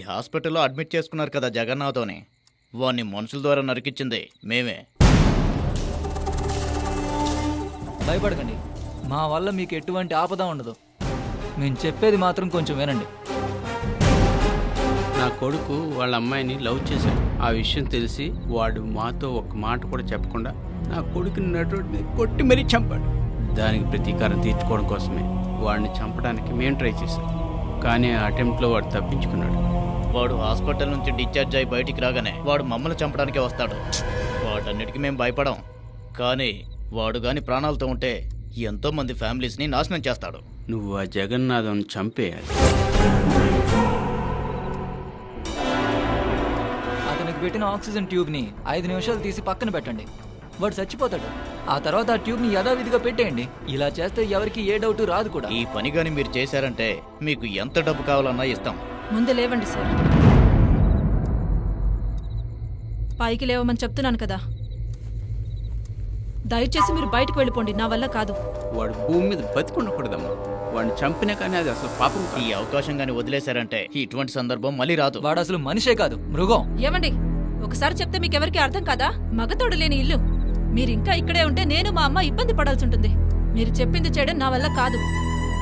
హాస్పిటల్లో అడ్మిట్ చేసుకున్నారు కదా జగన్నాథ్ని, వాణ్ణి మనుషుల ద్వారా నరికించింది మేమే. భయపడకండి, మా వల్ల మీకు ఎటువంటి ఆపద ఉండదు. మేము చెప్పేది మాత్రం కొంచెం వినండి. నా కొడుకు వాళ్ళ అమ్మాయిని లవ్ చేశాడు. ఆ విషయం తెలిసి వాడు మాతో ఒక మాట కూడా చెప్పకుండా నా కొడుకుని నటుడి మీద కొట్టి మరీ చంపాడు. దానికి ప్రతీకారం తీర్చుకోవడం కోసమే వాడిని చంపడానికి మేము ట్రై చేశాం. కానీ ఆ అటెంప్ట్లో వాడు తప్పించుకున్నాడు. వాడు హాస్పిటల్ నుంచి డిశ్చార్జ్ అయి బయటికి రాగానే వాడు మమ్మల్ని చంపడానికే వస్తాడు. వాటన్నిటికీ మేము భయపడం. కానీ వాడు గాని ప్రాణాలతో ఉంటే ఎంతో మంది ఫ్యామిలీస్ని నాశనం చేస్తాడు. నువ్వు ఆ జగన్నాథం చంపేయాలి. అతనికి పెట్టిన ఆక్సిజన్ ట్యూబ్ని 5 నిమిషాలు తీసి పక్కన పెట్టండి. వాడు చచ్చిపోతాడు. ఆ తర్వాత ఆ ట్యూబ్ని యథావిధిగా పెట్టేయండి. ఇలా చేస్తే ఎవరికి ఏ డౌట్ రాదు కూడా. ఈ పని గాని మీరు చేశారంటే మీకు ఎంత డబ్బు కావాలన్నా ఇస్తాం. ముందు లేవండి సార్. పైకి లేవమని చెప్తున్నాను కదా. దయచేసి మీరు బయటకు వెళ్ళిపోండి, నా వల్ల కాదు. వాడు భూమి మీద బతికుండకూడదమ్మా. వాడిని చంపినా కానీ అది అసలు పాపం కాదు. ఈ అవకాశం గాని వదిలేశారంటే ఇటువంటి సందర్భం మళ్ళీ రాదు. వాడు అసలు మనిషే కాదు, మృగం. ఏమండి, ఒకసారి చెప్తే మీకెవరికి అర్థం కాదా? మగతోడు లేని ఇల్లు. మీరింకా ఇక్కడే ఉంటే నేను మా అమ్మ ఇబ్బంది పడాల్సి ఉంటుంది. మీరు చెప్పింది చేయడం నా వల్ల కాదు.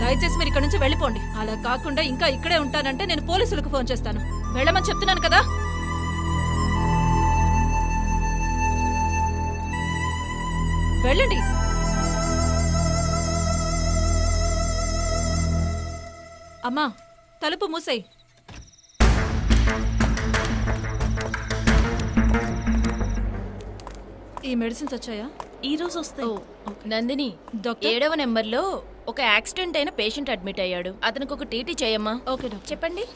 దయచేసి మీరు ఇక్కడ నుంచి వెళ్ళిపోండి. అలా కాకుండా ఇంకా ఇక్కడే ఉంటానంటే నేను పోలీసులకు ఫోన్ చేస్తాను. వెళ్ళమని చెప్తున్నాను కదా. వెళ్ళండి. అమ్మా, తలుపు మూసేయ్. ఈ మెడిసిన్స్ వచ్చాయా? ఈ రోజు వస్తాయి. ఓకే. నందిని, డాక్టర్? 7వ నెంబర్లో ఒక యాక్సిడెంట్ అయిన పేషెంట్ అడ్మిట్ అయ్యాడు. అతనికి ఒక టీటీ చేయమ్మా. Okay doctor. చెప్పండి.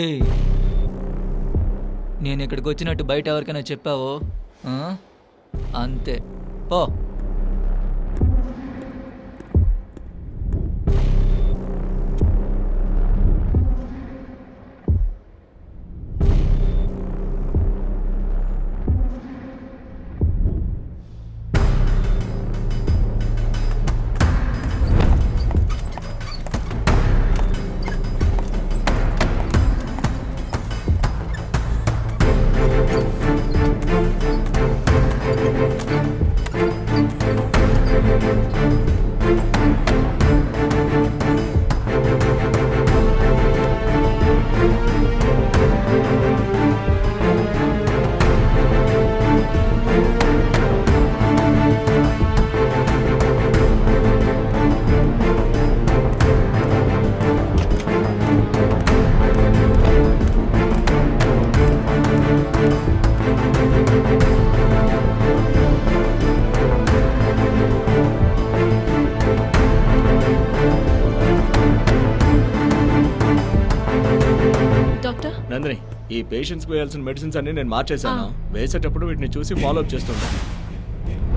ఏయ్, నేను ఇక్కడికి వచ్చినట్టు బయట ఎవరికైనా చెప్పావో ఆ? అంతే, పో. డాక్టర్, నందిని, ఈ పేషెంట్స్కి వేయాల్సిన మెడిసిన్స్ అన్ని నేను మార్చేశాను. వేసేటప్పుడు వీటిని చూసి ఫాలోఅప్ చేస్తుంటాను.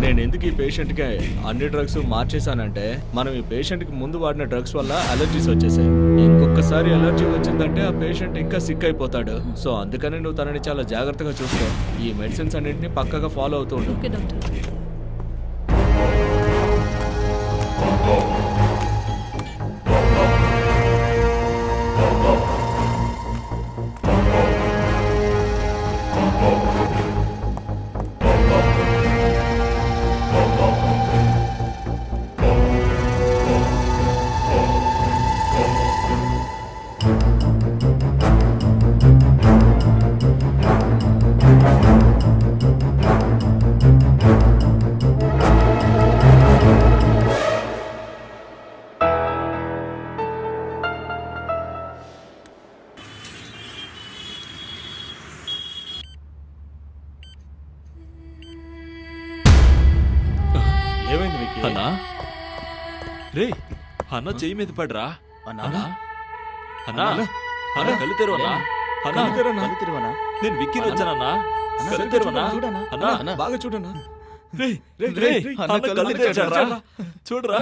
నేను ఎందుకు ఈ పేషెంట్కి అన్ని డ్రగ్స్ మార్చేశానంటే, మనం ఈ పేషెంట్కి ముందు వాడిన డ్రగ్స్ వల్ల అలర్జీస్ వచ్చేసాయి. ఇంకొకసారి అలర్జీ వచ్చిందంటే ఆ పేషెంట్ ఇంకా సిక్ అయిపోతాడు. సో అందుకని నువ్వు తనని చాలా జాగ్రత్తగా చూసుకో. ఈ మెడిసిన్స్ అన్నింటినీ పక్కగా ఫాలో అవుతూ ఉండు. Okay doctor. ఏమైంది మీకు? అన్నా రే, అన్న చెయ్యి మీద పడరా. అన్నా? అన్నా అన్నా అన్న కళ్ళు తెరు అన్నా. అన్నా కళ్ళు తెరవనా? కళ్ళు తెరవనా? నేను విక్కీని వచ్చానన్నా అన్నా, కళ్ళు చూడు, తెరవనా చూడన్నా. అన్నా అన్నా. బాగా చూడన్నా. రేయ్, రేయ్, రేయ్, రేయ్, అన్న అన్న కళ్ళు కళ్ళు తెరిచాడ్రా. తెరిచాడ్రా. చూడరా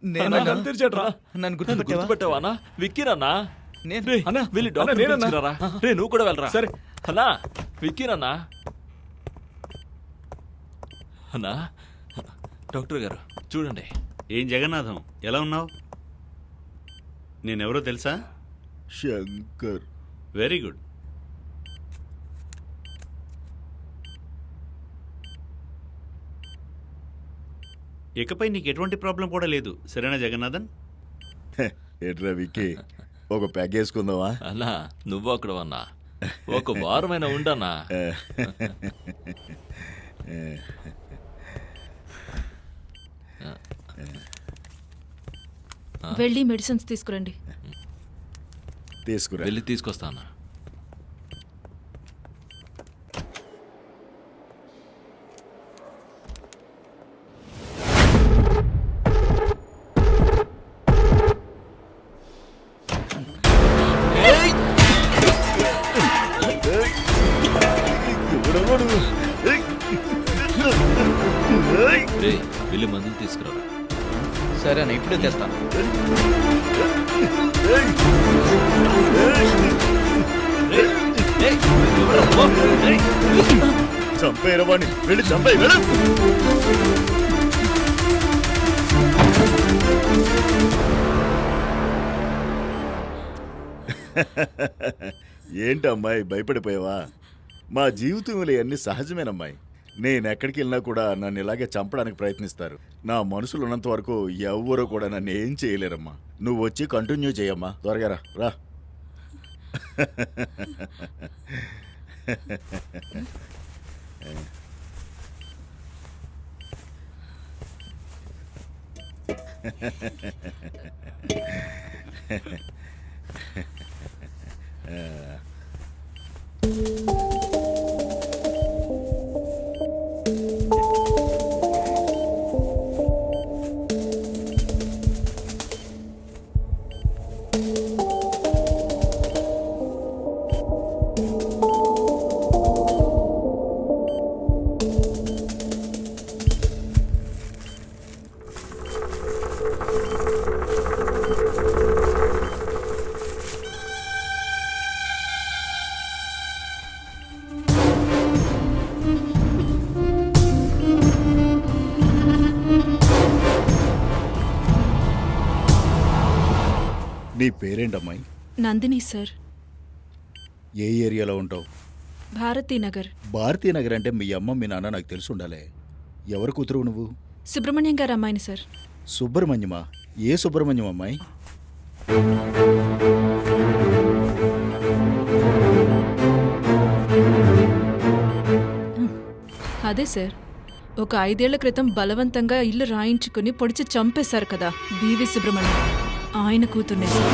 నేనా? అన్న కళ్ళు తెరిచాడ్రా. నన్ను నన్ను గుర్తుపెట్టావా? గుర్తుపెట్టావా అన్నా విక్కీనన్నా నేను రేయ్, అన్నా, వెళ్ళి అన్నా, డాక్టర్ నేనన్నా. పిలుచుకురారా. రేయ్, నువ్వు కూడా వెళ్ళరా. సరే. అన్నా విక్కీనన్నా అన్నా డాక్టర్ గారు చూడండి. ఏం జగన్నాథం ఎలా ఉన్నావు? నేనెవరో తెలుసా? శంకర్. Very good. ఇకపై నీకు ఎటువంటి ప్రాబ్లం కూడా లేదు, సరేనా జగన్నాథన్? ఎట్రా విక్కీ, ఒక ప్యాక్ వేసుకుందామా? అన్నా నువ్వు అక్కడ అన్నా ఒక వారమైనా ఉండన్నా. వెళ్ళి మెడిసిన్స్ తీసుకురండి. తీసుకురా. వెళ్ళి తీసుకొస్తానా. ఎవడెవడు? ఏయ్! ఏయ్! రేయ్, వెళ్ళి మందులు తీసుకురా. సరే అన్న, ఇప్పుడే తెస్తాను. ఏయ్! చంపేరా వాడిని, వెళ్ళి చంపేయ్, వెళ్ళు. ఏంటమ్మాయి భయపడిపోయావా? మా జీవితంలో అన్ని సహజమేనమ్మాయి. నేను ఎక్కడికి వెళ్ళినా కూడా నన్ను ఇలాగే చంపడానికి ప్రయత్నిస్తారు. నా మనసులో ఉన్నంత వరకు ఎవ్వరూ కూడా నన్ను ఏం చేయలేరమ్మా. నువ్వు వచ్చి కంటిన్యూ చేయమ్మా, త్వరగా రా, రా. నీ పేరేంటమ్మాయి? నందిని సార్, ఏ ఏరియాలో ఉంటావు? భారతీనగర్. భారతీనగర్ అంటే మీ అమ్మ మీ నాన్న నాకు తెలిసి ఉండాలి. ఎవరు కూతురు నువ్వు? సుబ్రహ్మణ్యం గారు అమ్మాయిని సార్. సుబ్రహ్మణ్యమా? ఏ సుబ్రహ్మణ్యం అమ్మాయి? అదే సార్, ఒక 5 ఏళ్ల క్రితం బలవంతంగా ఇల్లు రాయించుకుని పొడిచి చంపేశారు కదా బివి సుబ్రహ్మణ్యం, ఆయన కూతుర్నే సార్.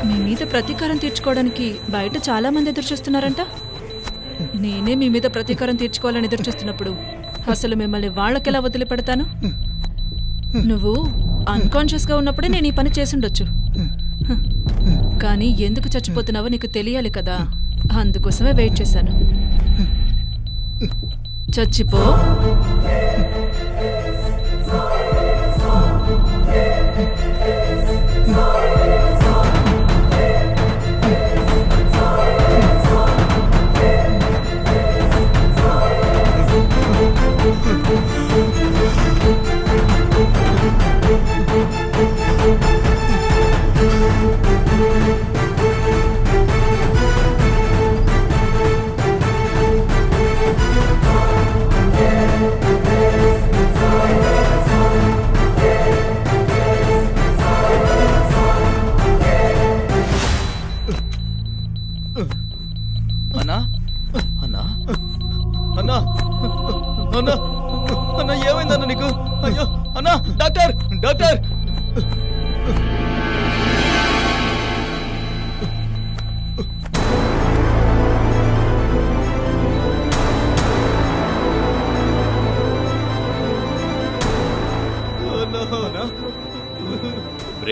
మీ మీద ప్రతీకారం తీర్చుకోవడానికి బయట చాలా మంది ఎదురు చూస్తున్నారంట. నేనే మీ మీద ప్రతీకారం తీర్చుకోవాలని ఎదురు చూస్తున్నప్పుడు అసలు మిమ్మల్ని వాళ్ళకెలా వదిలిపెడతాను? నువ్వు అన్కాన్షియస్ గా ఉన్నప్పుడే నేను ఈ పని చేసుండొచ్చు, కానీ ఎందుకు చచ్చిపోతున్నావో నీకు తెలియాలి కదా, అందుకోసమే వెయిట్ చేశాను. చచ్చిపో.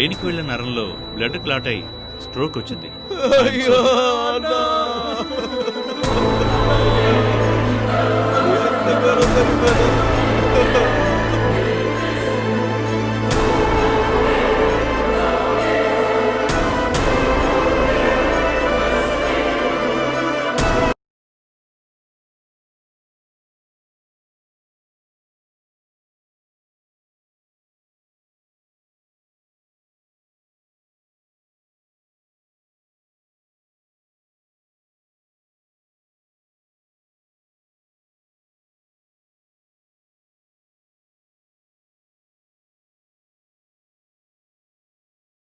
బ్రెయిన్కి వెళ్ళిన నరంలో బ్లడ్ క్లాట్ అయి స్ట్రోక్ వచ్చింది. అయ్యో అన్నా! ఎంతగానో సరిపోయింది.